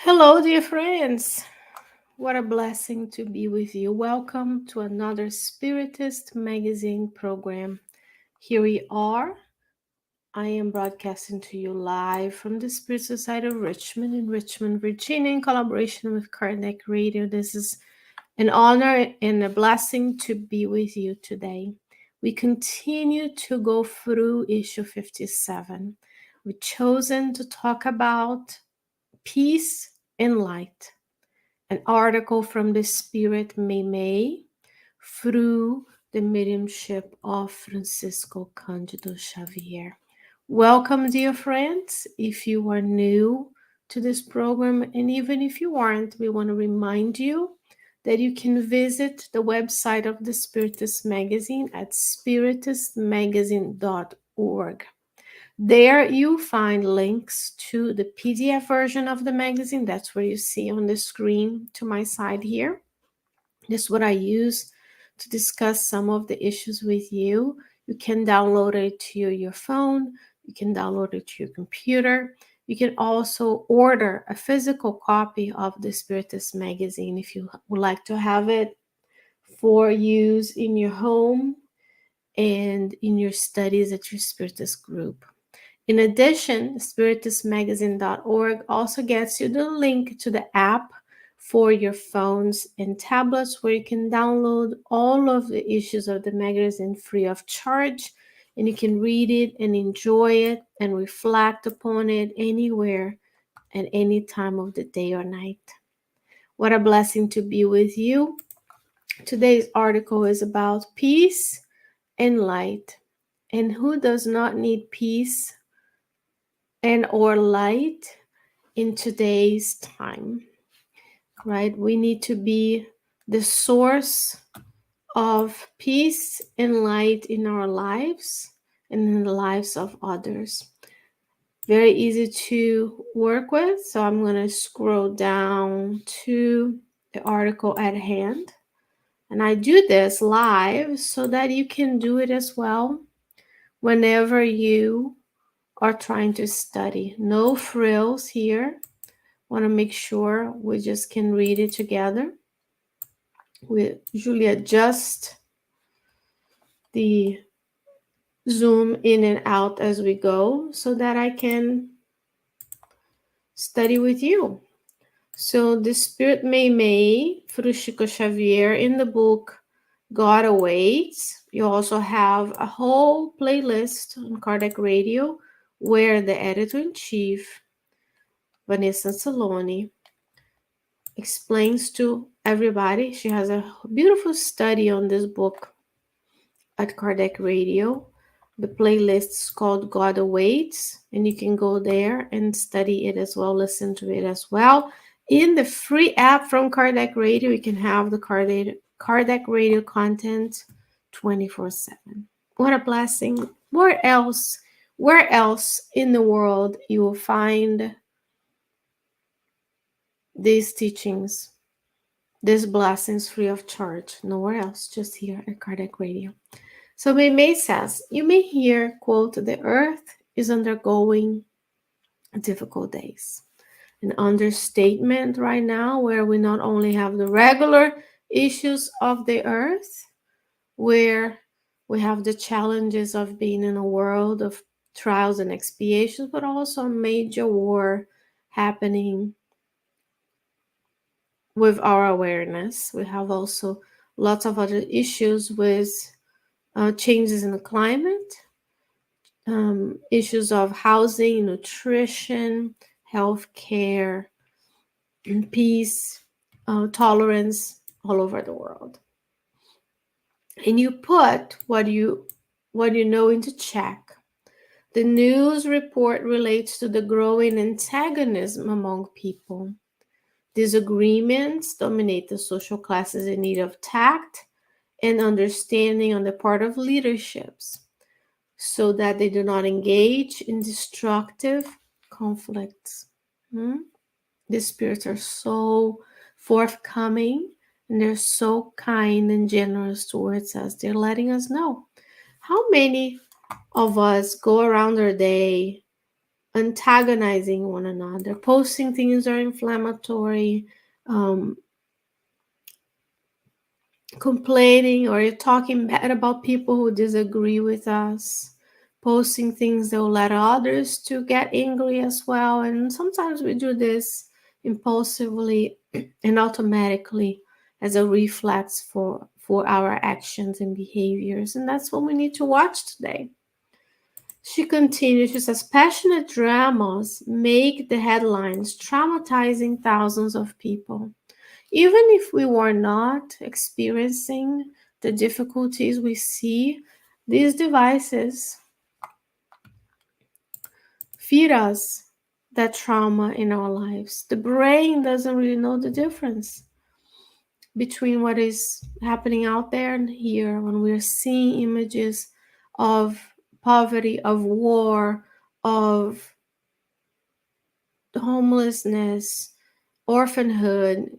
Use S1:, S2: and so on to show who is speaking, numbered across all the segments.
S1: Hello, dear friends. What a blessing to be with you. Welcome to another Spiritist magazine program. Here we are. I am broadcasting to you live from the Spirit Society of Richmond in Richmond, Virginia, in collaboration with Kardec Radio. This is an honor and a blessing to be with you today. We continue to go through issue 57. We've chosen to talk about peace and light, an article from the Spirit Meimei through the mediumship of Francisco Cândido Xavier. Welcome, dear friends. If you are new to this program, and even if you aren't, we want to remind you that you can visit the website of the Spiritist magazine at spiritistmagazine.org. There you find links to the PDF version of the magazine. That's where you see on the screen to my side here. This is what I use to discuss some of the issues with you. You can download it to your phone. You can download it to your computer. You can also order a physical copy of the Spiritist magazine if you would like to have it for use in your home and in your studies at your Spiritist group. In addition, spiritistmagazine.org also gets you the link to the app for your phones and tablets where you can download all of the issues of the magazine free of charge, and you can read it and enjoy it and reflect upon it anywhere at any time of the day or night. What a blessing to be with you. Today's article is about peace and light. And who does not need peace and or light in today's time, right? We need to be the source of peace and light in our lives and in the lives of others. Very easy to work with, so I'm going to scroll down to the article at hand, and I do this live so that you can do it as well whenever you are trying to study. No frills here. Want to make sure we just can read it together. We usually adjust the zoom in and out as we go so that I can study with you. So the Spirit Meimei through Chico Xavier in the book God Awaits. You also have a whole playlist on Kardec Radio where the editor-in-chief, Vanessa Saloni, explains to everybody. She has a beautiful study on this book at Kardec Radio. The playlist is called God Awaits, and you can go there and study it as well, listen to it as well. In the free app from Kardec Radio, you can have the Kardec Radio content 24/7. What a blessing. Where else in the world you will find these teachings, these blessings free of charge? Nowhere else, just here at Kardec Radio. So Meimei says, you may hear, quote, the earth is undergoing difficult days. An understatement right now where we not only have the regular issues of the earth, where we have the challenges of being in a world of trials and expiations, but also a major war happening with our awareness. We have also lots of other issues with changes in the climate, issues of housing, nutrition, healthcare, and peace, tolerance all over the world. And you put what you know into check. The news report relates to the growing antagonism among people. Disagreements dominate the social classes in need of tact and understanding on the part of leaderships, so that they do not engage in destructive conflicts. The spirits are so forthcoming and they're so kind and generous towards us. They're letting us know. How many of us go around our day antagonizing one another, posting things that are inflammatory, um, complaining or talking bad about people who disagree with us, posting things that will let others to get angry as well. And sometimes we do this impulsively and automatically as a reflex for our actions and behaviors. And that's what we need to watch today. She continues, she says, passionate dramas make the headlines, traumatizing thousands of people. Even if we were not experiencing the difficulties we see, these devices feed us that trauma in our lives. The brain doesn't really know the difference between what is happening out there and here when we're seeing images of poverty, of war, of homelessness, orphanhood,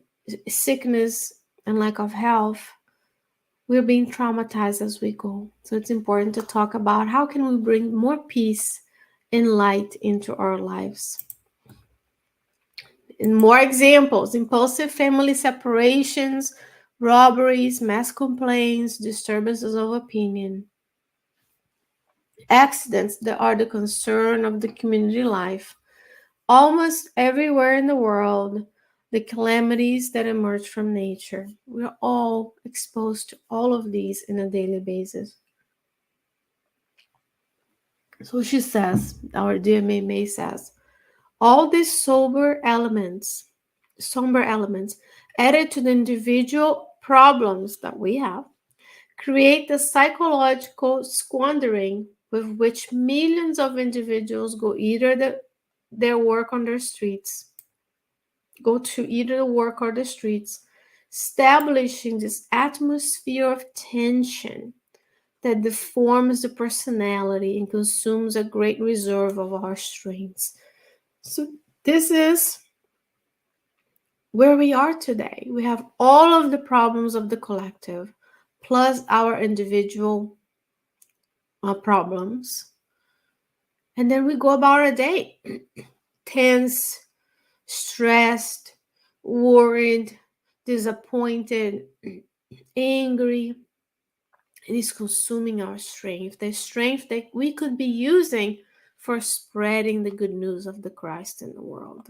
S1: sickness, and lack of health. We're being traumatized as we go. So it's important to talk about how can we bring more peace and light into our lives. And more examples: impulsive family separations, robberies, mass complaints, disturbances of opinion, accidents that are the concern of the community life. Almost everywhere in the world, the calamities that emerge from nature. We're all exposed to all of these in a daily basis. So she says, our dear Meimei says, all these somber elements, added to the individual problems that we have, create the psychological squandering with which millions of individuals their work on their streets, go to either the work or the streets, establishing this atmosphere of tension that deforms the personality and consumes a great reserve of our strengths. So this is where we are today. We have all of the problems of the collective, plus our individual problems. And then we go about our day tense, stressed, worried, disappointed, angry. It is consuming our strength, the strength that we could be using for spreading the good news of the Christ in the world.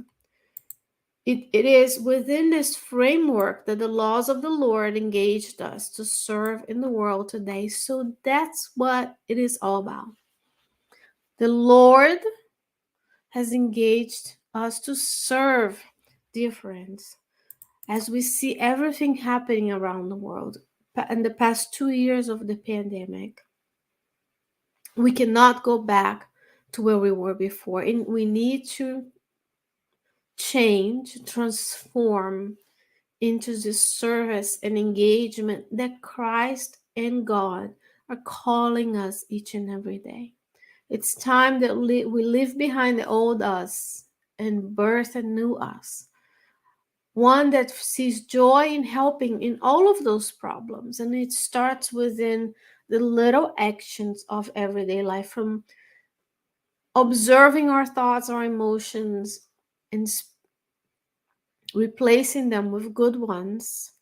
S1: It is within this framework that the laws of the Lord engaged us to serve in the world today. So that's what it is all about. The Lord has engaged us to serve, dear friends, as we see everything happening around the world in the past 2 years of the pandemic. We cannot go back to where we were before, and we need to change, transform into this service and engagement that Christ and God are calling us each and every day. It's time that we leave behind the old us and birth a new us. One that sees joy in helping in all of those problems. And it starts within the little actions of everyday life, from observing our thoughts, our emotions, and replacing them with good ones,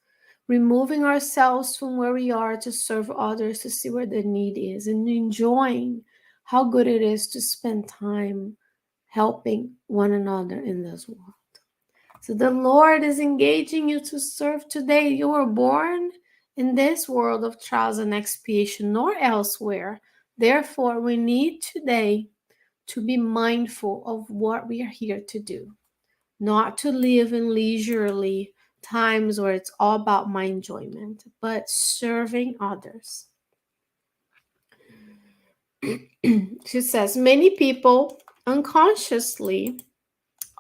S1: removing ourselves from where we are to serve others, to see where the need is, and enjoying how good it is to spend time helping one another in this world. So the Lord is engaging you to serve today. You were born in this world of trials and expiation, nor elsewhere. Therefore, we need today to be mindful of what we are here to do, not to live in leisurely times where it's all about my enjoyment, but serving others. She says, many people unconsciously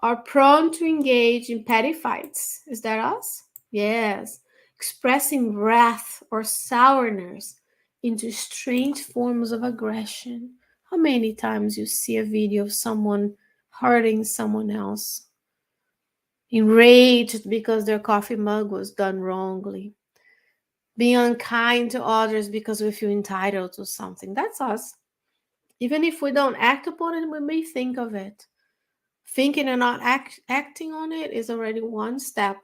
S1: are prone to engage in petty fights. Is that us? Yes. Expressing wrath or sourness into strange forms of aggression. How many times you see a video of someone hurting someone else, enraged because their coffee mug was done wrongly, being unkind to others because we feel entitled to something. That's us. Even if we don't act upon it, we may think of it. Thinking and not acting on it is already one step.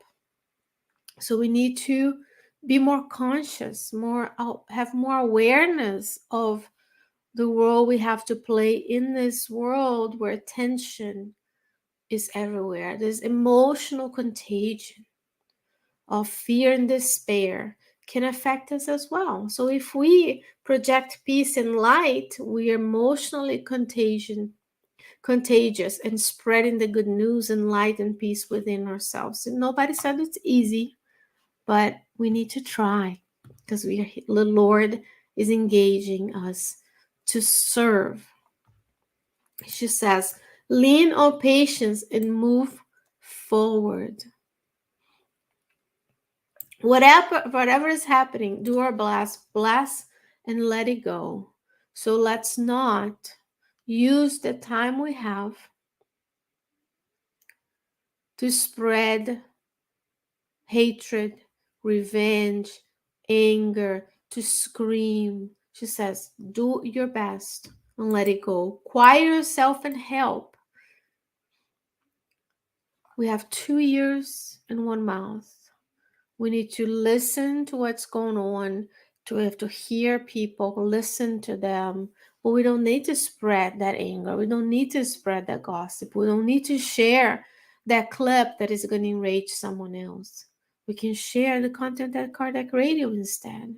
S1: So we need to be more conscious, have more awareness of the role we have to play in this world where tension is everywhere. This emotional contagion of fear and despair can affect us as well. So if we project peace and light, we are emotionally contagious and spreading the good news and light and peace within ourselves. And nobody said it's easy, but we need to try because the Lord is engaging us to serve. She says, lean on patience and move forward. Whatever is happening, do our bless and let it go. So let's not use the time we have to spread hatred, revenge, anger, to scream. She says, do your best and let it go. Quiet yourself and help. We have 2 ears and 1 mouth. We need to listen to what's going on. We have to hear people, listen to them. But we don't need to spread that anger. We don't need to spread that gossip. We don't need to share that clip that is going to enrage someone else. We can share the content at Cardiac Radio instead.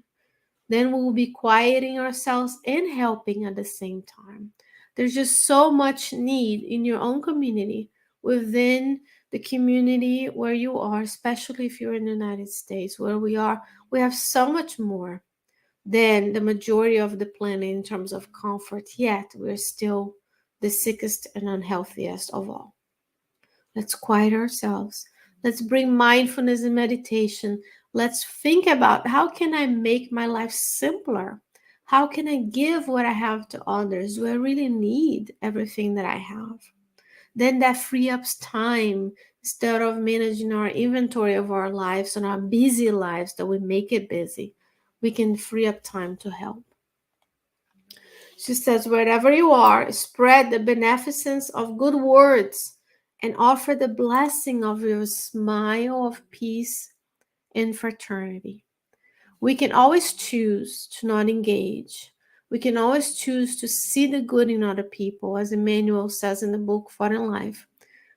S1: Then we will be quieting ourselves and helping at the same time. There's just so much need in your own community, within the community where you are, especially if you're in the United States, where we are. We have so much more than the majority of the planet in terms of comfort, yet we're still the sickest and unhealthiest of all. Let's quiet ourselves. Let's bring mindfulness and meditation. Let's think about, how can I make my life simpler? How can I give what I have to others? Do I really need everything that I have? Then that free up time. Instead of managing our inventory of our lives and our busy lives that we make it busy, we can free up time to help. She says, wherever you are, spread the beneficence of good words and offer the blessing of your smile of peace and fraternity. We can always choose to not engage. We can always choose to see the good in other people, as Emmanuel says in the book Fought in Life.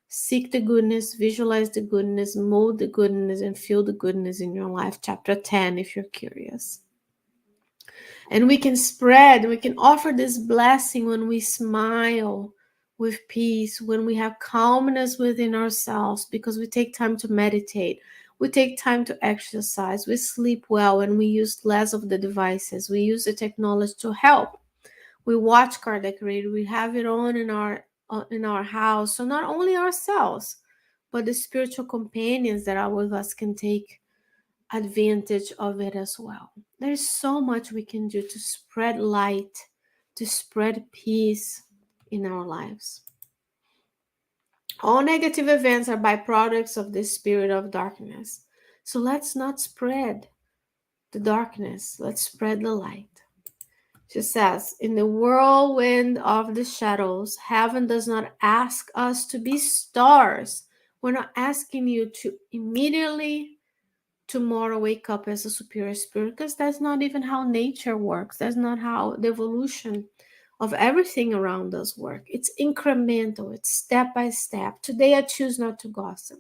S1: Seek the goodness, visualize the goodness, mold the goodness, and feel the goodness in your life. Chapter 10, if you're curious. And we can offer this blessing when we smile with peace, when we have calmness within ourselves, because we take time to meditate, we take time to exercise, we sleep well, and we use less of the devices. We use the technology to help. We watch Cardiac Radio, we have it on in our house, so not only ourselves, but the spiritual companions that are with us can take advantage of it as well. There's so much we can do to spread light, to spread peace in our lives. All negative events are byproducts of the spirit of darkness. So let's not spread the darkness. Let's spread the light. She says, in the whirlwind of the shadows, heaven does not ask us to be stars. We're not asking you to immediately tomorrow wake up as a superior spirit, because that's not even how nature works. That's not how the evolution of everything around us work. It's incremental. It's step by step. Today I choose not to gossip.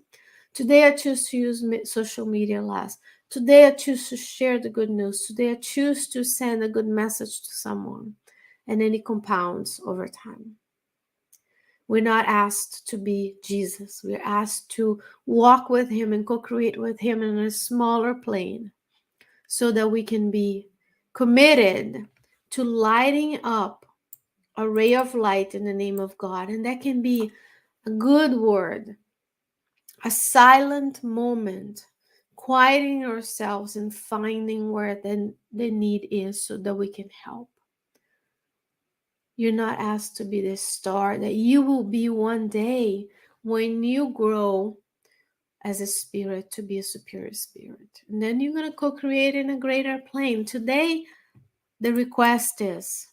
S1: Today I choose to use social media less. Today I choose to share the good news. Today I choose to send a good message to someone. And then it compounds over time. We're not asked to be Jesus. We're asked to walk with him and co-create with him in a smaller plane, so that we can be committed to lighting up a ray of light in the name of God. And that can be a good word, a silent moment, quieting ourselves and finding where the need is so that we can help. You're not asked to be this star that you will be one day when you grow as a spirit to be a superior spirit. And then you're going to co-create in a greater plane. Today, the request is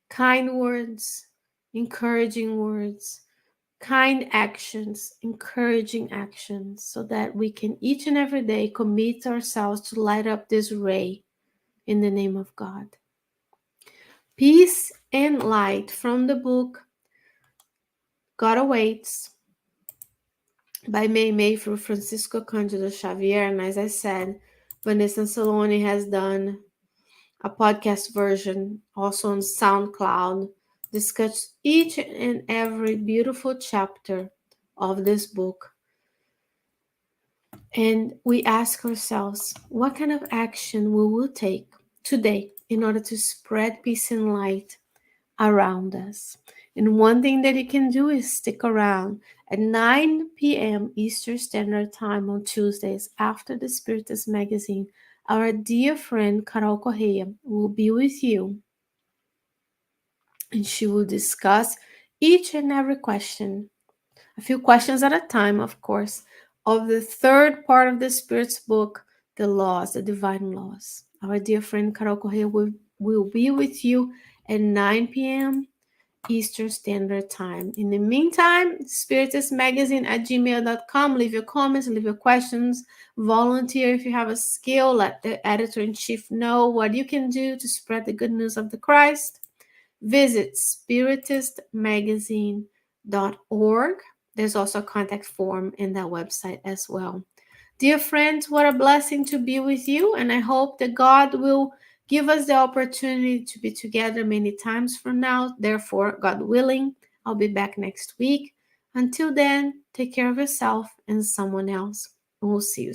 S1: kind words, encouraging words, kind actions, encouraging actions, so that we can each and every day commit ourselves to light up this ray in the name of God. Peace and light from the book God Awaits by Meimei through Francisco Cândido Xavier. And as I said, Vanessa Saloni has done a podcast version also on SoundCloud, discuss each and every beautiful chapter of this book. And we ask ourselves, what kind of action we will take today in order to spread peace and light around us. And one thing that you can do is stick around at 9 p.m. Eastern Standard Time on Tuesdays after the Spiritist magazine. Our dear friend Carol Correia will be with you, and she will discuss each and every question, a few questions at a time, of course, of the third part of the Spirit's book, the laws, the divine laws. Our dear friend Carol Correia will be with you at 9 p.m. Eastern Standard Time. In the meantime, spiritistmagazine@gmail.com. Leave your comments, leave your questions, volunteer if you have a skill. Let the editor-in-chief know what you can do to spread the good news of the Christ. Visit spiritistmagazine.org. There's also a contact form in that website as well. Dear friends, what a blessing to be with you, and I hope that God will give us the opportunity to be together many times from now. Therefore, God willing, I'll be back next week. Until then, take care of yourself and someone else, and we'll see you